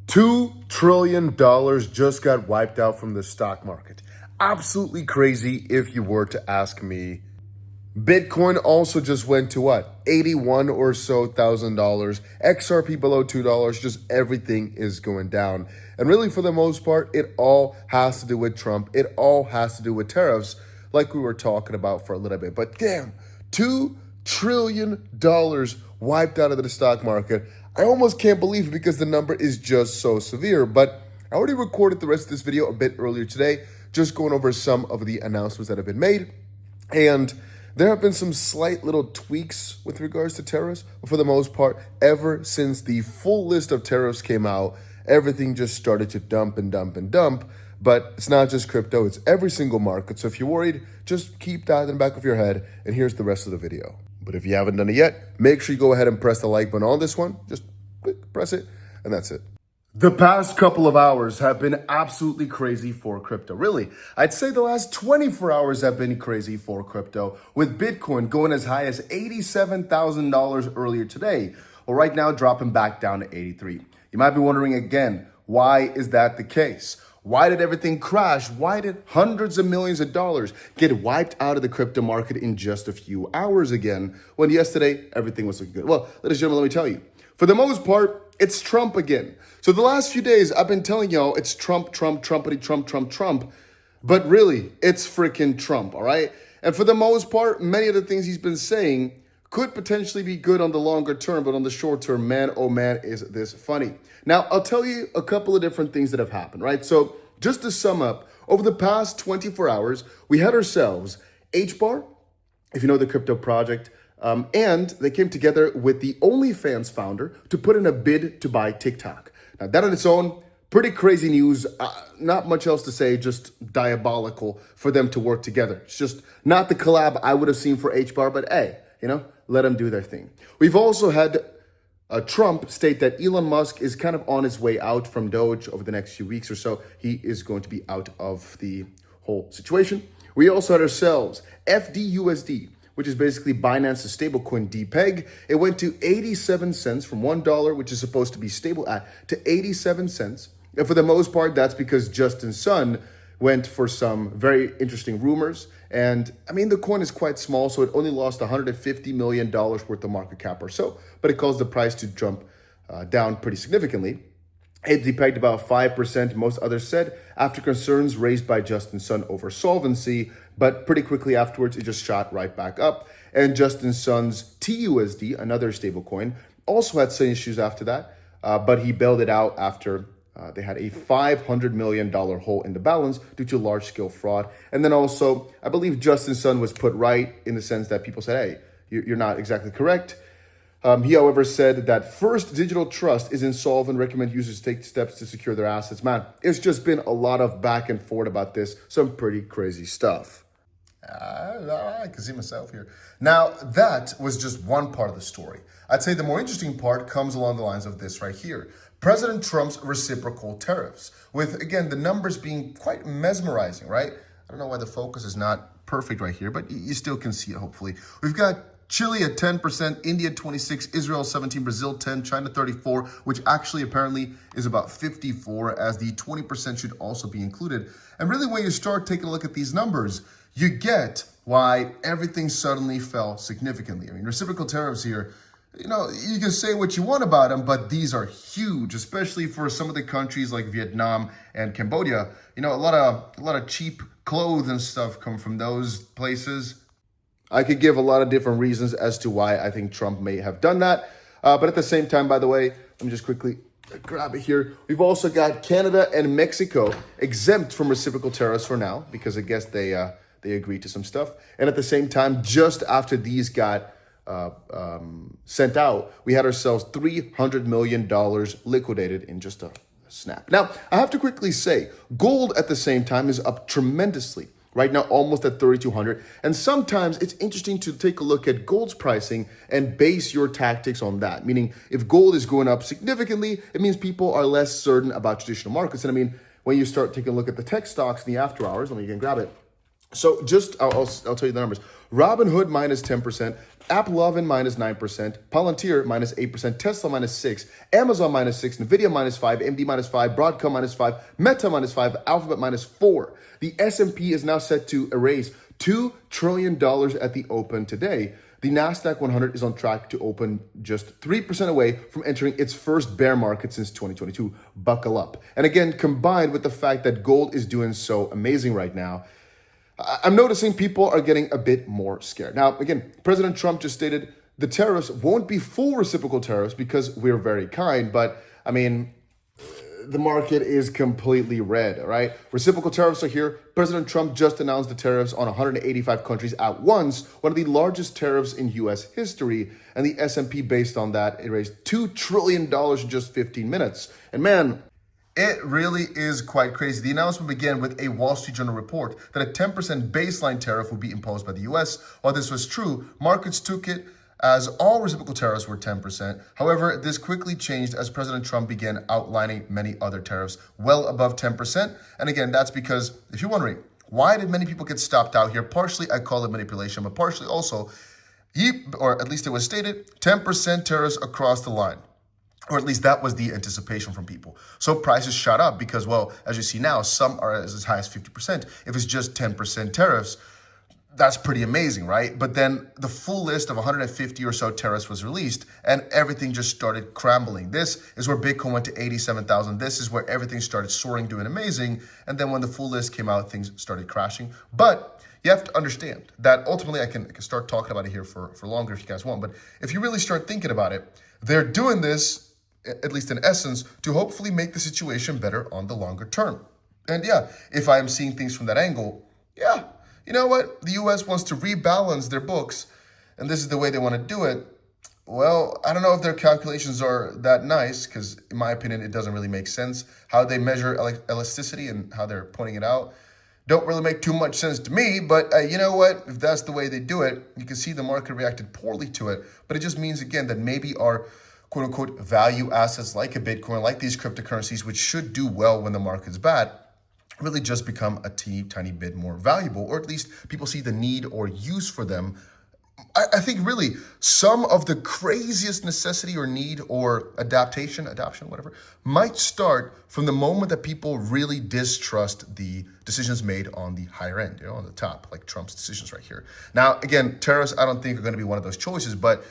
$2 trillion just got wiped out from the stock market. Absolutely crazy if you were to ask me. Bitcoin also just went to what? 81 or so thousand dollars. XRP below $2. Just everything is going down. And really, for the most part, it all has to do with Trump. It all has to do with tariffs, like we were talking about for a little bit. But damn, $2 trillion wiped out of the stock market. I almost can't believe it because the number is just so severe. But I already recorded the rest of this video a bit earlier today, just going over some of the announcements that have been made. And there have been some slight little tweaks with regards to tariffs, but for the most part, ever since the full list of tariffs came out, everything just started to dump and dump and dump. But it's not just crypto, it's every single market. So if you're worried, just keep that in the back of your head, and here's the rest of the video. But if you haven't done it yet, make sure you go ahead and press the like button on this one. Just click, press it, and that's it. The past couple of hours have been absolutely crazy for crypto. Really, I'd say the last 24 hours have been crazy for crypto, with Bitcoin going as high as $87,000 earlier today, or right now dropping back down to 83. You might be wondering again, why is that the case? Why did everything crash? Why did hundreds of millions of dollars get wiped out of the crypto market in just a few hours again, when yesterday everything was looking good? Well, ladies and gentlemen, let me tell you, for the most part, it's Trump again. So the last few days, I've been telling y'all it's Trump, Trumpity, Trump. But really, it's freaking Trump, all right? And for the most part, many of the things he's been saying could potentially be good on the longer term, but on the short term, man, oh man, is this funny. Now, I'll tell you a couple of different things that have happened, right? So just to sum up, over the past 24 hours, we had ourselves 𝗕𝗓𝗪, if you know the crypto project, and they came together with the OnlyFans founder to put in a bid to buy TikTok. Now, that on its own, pretty crazy news. Not much else to say, just diabolical for them to work together. It's just not the collab I would have seen for 𝗕𝗓𝗪, but hey, let them do their thing. We've also had Trump state that Elon Musk is kind of on his way out from Doge over the next few weeks or so. He is going to be out of the whole situation. We also had ourselves FDUSD, which is basically Binance's stablecoin DPEG. It went to 87 cents from $1, which is supposed to be stable at, to 87 cents. And for the most part, that's because Justin Sun went for some very interesting rumors. And I mean, the coin is quite small, so it only lost $150 million worth of market cap or so, but it caused the price to jump down pretty significantly. It depegged about 5%, most others said, after concerns raised by Justin Sun over solvency, but pretty quickly afterwards, it just shot right back up. And Justin Sun's TUSD, another stablecoin, also had some issues after that, but he bailed it out after they had a $500 million hole in the balance due to large-scale fraud. And then also, I believe Justin Sun was put right in the sense that people said, hey, you're not exactly correct. He, however, said that First Digital Trust is insolvent, recommend users take steps to secure their assets. Man, it's just been a lot of back and forth about this. Some pretty crazy stuff. I can see myself here. Now, that was just one part of the story. I'd say the more interesting part comes along the lines of this right here. President Trump's reciprocal tariffs, with, again, the numbers being quite mesmerizing, right? I don't know why the focus is not perfect right here, but you still can see it, hopefully. We've got Chile at 10%, India 26%, Israel 17%, Brazil 10%, China 34%, which actually apparently is about 54%, as the 20% should also be included. And really, when you start taking a look at these numbers, you get why everything suddenly fell significantly. I mean, reciprocal tariffs here, you can say what you want about them, but these are huge, especially for some of the countries like Vietnam and Cambodia. A lot of cheap clothes and stuff come from those places. I could give a lot of different reasons as to why I think Trump may have done that. But at the same time, by the way, let me just quickly grab it here. We've also got Canada and Mexico exempt from reciprocal tariffs for now, because I guess they agreed to some stuff. And at the same time, just after these got sent out, we had ourselves $300 million liquidated in just a snap. Now, I have to quickly say, gold at the same time is up tremendously. Right now, almost at 3,200. And sometimes it's interesting to take a look at gold's pricing and base your tactics on that. Meaning, if gold is going up significantly, it means people are less certain about traditional markets. And I mean, when you start taking a look at the tech stocks in the after hours, let me again grab it. So just, I'll tell you the numbers. Robinhood minus 10%, AppLovin minus 9%, Palantir minus 8%, Tesla minus 6%, Amazon minus 6%, NVIDIA minus 5%, AMD minus 5%, Broadcom minus 5%, Meta minus 5%, Alphabet minus 4%. The S&P is now set to erase $2 trillion at the open today. The NASDAQ 100 is on track to open just 3% away from entering its first bear market since 2022. Buckle up. And again, combined with the fact that gold is doing so amazing right now, I'm noticing people are getting a bit more scared. Now, again, President Trump just stated the tariffs won't be full reciprocal tariffs because we're very kind, but I mean, the market is completely red, right? Reciprocal tariffs are here. President Trump just announced the tariffs on 185 countries at once, one of the largest tariffs in U.S. history, and the S&P based on that, it raised $2 trillion in just 15 minutes. And man, it really is quite crazy. The announcement began with a Wall Street Journal report that a 10% baseline tariff would be imposed by the U.S. While this was true, markets took it as all reciprocal tariffs were 10%. However, this quickly changed as President Trump began outlining many other tariffs well above 10%. And again, that's because, if you're wondering, why did many people get stopped out here? Partially, I call it manipulation, but partially also, or at least it was stated, 10% tariffs across the line. Or at least that was the anticipation from people. So prices shot up because, well, as you see now, some are as high as 50%. If it's just 10% tariffs, that's pretty amazing, right? But then the full list of 150 or so tariffs was released and everything just started crumbling. This is where Bitcoin went to 87,000. This is where everything started soaring, doing amazing. And then when the full list came out, things started crashing. But you have to understand that ultimately, I can start talking about it here for longer if you guys want. But if you really start thinking about it, they're doing this, at least in essence, to hopefully make the situation better on the longer term. And yeah, if I'm seeing things from that angle, yeah, you know what? The US wants to rebalance their books, and this is the way they want to do it. Well, I don't know if their calculations are that nice, because in my opinion, it doesn't really make sense. How they measure elasticity and how they're pointing it out don't really make too much sense to me, but you know what? If that's the way they do it, you can see the market reacted poorly to it. But it just means, again, that maybe our quote unquote value assets like a Bitcoin, like these cryptocurrencies, which should do well when the market's bad, really just become a tiny bit more valuable, or at least people see the need or use for them. I think really some of the craziest necessity or need or adoption, whatever, might start from the moment that people really distrust the decisions made on the higher end, on the top, like Trump's decisions right here. Now, again, tariffs, I don't think are going to be one of those choices, but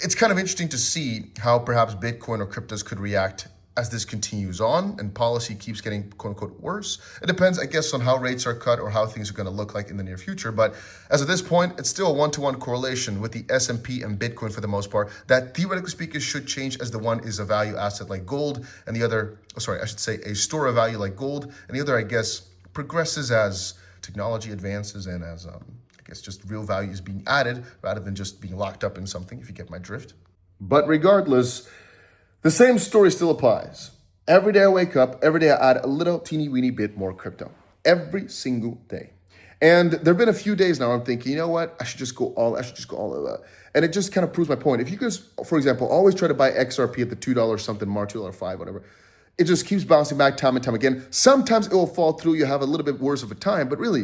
it's kind of interesting to see how perhaps Bitcoin or cryptos could react as this continues on and policy keeps getting quote unquote worse. It depends, I guess, on how rates are cut or how things are going to look like in the near future. But as of this point, it's still a one-to-one correlation with the S&P and Bitcoin for the most part that theoretically speaking should change, as the one is a value asset like gold and the other, a store of value like gold, and the other, I guess, progresses as technology advances and as just real value is being added rather than just being locked up in something, if you get my drift. But regardless, the same story still applies. Every day I wake up, every day I add a little teeny weeny bit more crypto. Every single day. And there have been a few days now I'm thinking, you know what? I should just go all out. And it just kind of proves my point. If you guys, for example, always try to buy XRP at the $2 something mark, $2.05, whatever, it just keeps bouncing back time and time again. Sometimes it will fall through. You have a little bit worse of a time, but really,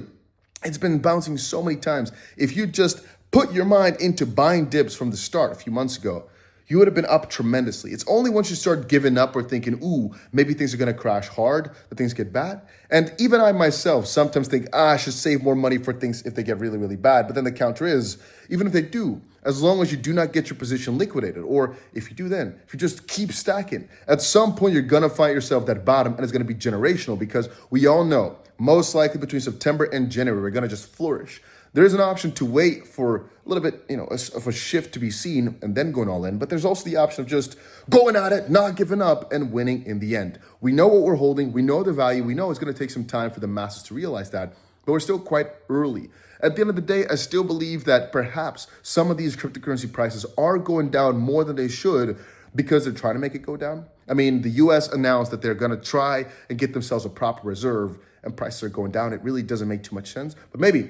it's been bouncing so many times. If you just put your mind into buying dips from the start a few months ago, you would have been up tremendously. It's only once you start giving up or thinking, ooh, maybe things are going to crash hard, that things get bad. And even I myself sometimes think, I should save more money for things if they get really, really bad. But then the counter is, even if they do, as long as you do not get your position liquidated, or if you do then, if you just keep stacking, at some point you're going to find yourself that bottom, and it's going to be generational, because we all know, most likely between September and January, we're going to just flourish. There is an option to wait for a little bit, of a shift to be seen and then going all in. But there's also the option of just going at it, not giving up, and winning in the end. We know what we're holding. We know the value. We know it's going to take some time for the masses to realize that. But we're still quite early. At the end of the day, I still believe that perhaps some of these cryptocurrency prices are going down more than they should because they're trying to make it go down. I mean, the US announced that they're going to try and get themselves a proper reserve, and prices are going down. It really doesn't make too much sense. But maybe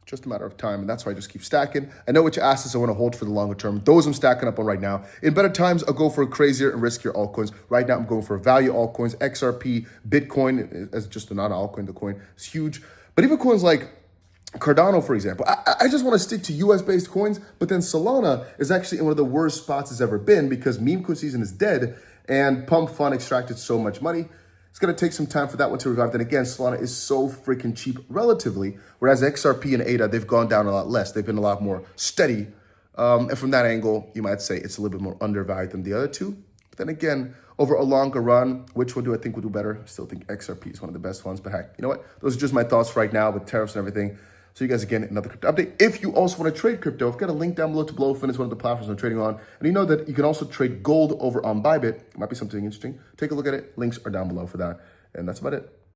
just a matter of time, and that's why I just keep stacking. I know which assets I want to hold for the longer term. Those I'm stacking up on right now. In better times, I'll go for crazier and riskier altcoins. Right now, I'm going for value altcoins, XRP, Bitcoin as just not an altcoin. The coin is huge. But even coins like Cardano, for example. I just want to stick to US-based coins, but then Solana is actually in one of the worst spots it's ever been because meme coin season is dead and Pump Fund extracted so much money. It's going to take some time for that one to revive. Then again, Solana is so freaking cheap relatively, whereas XRP and ADA, they've gone down a lot less. They've been a lot more steady. And from that angle, you might say it's a little bit more undervalued than the other two. But then again, over a longer run, which one do I think will do better? I still think XRP is one of the best ones, but heck, you know what? Those are just my thoughts right now with tariffs and everything. So you guys, again, another crypto update. If you also want to trade crypto, I've got a link down below to Blowfin. It's one of the platforms I'm trading on. And you know that you can also trade gold over on Bybit. It might be something interesting. Take a look at it. Links are down below for that. And that's about it.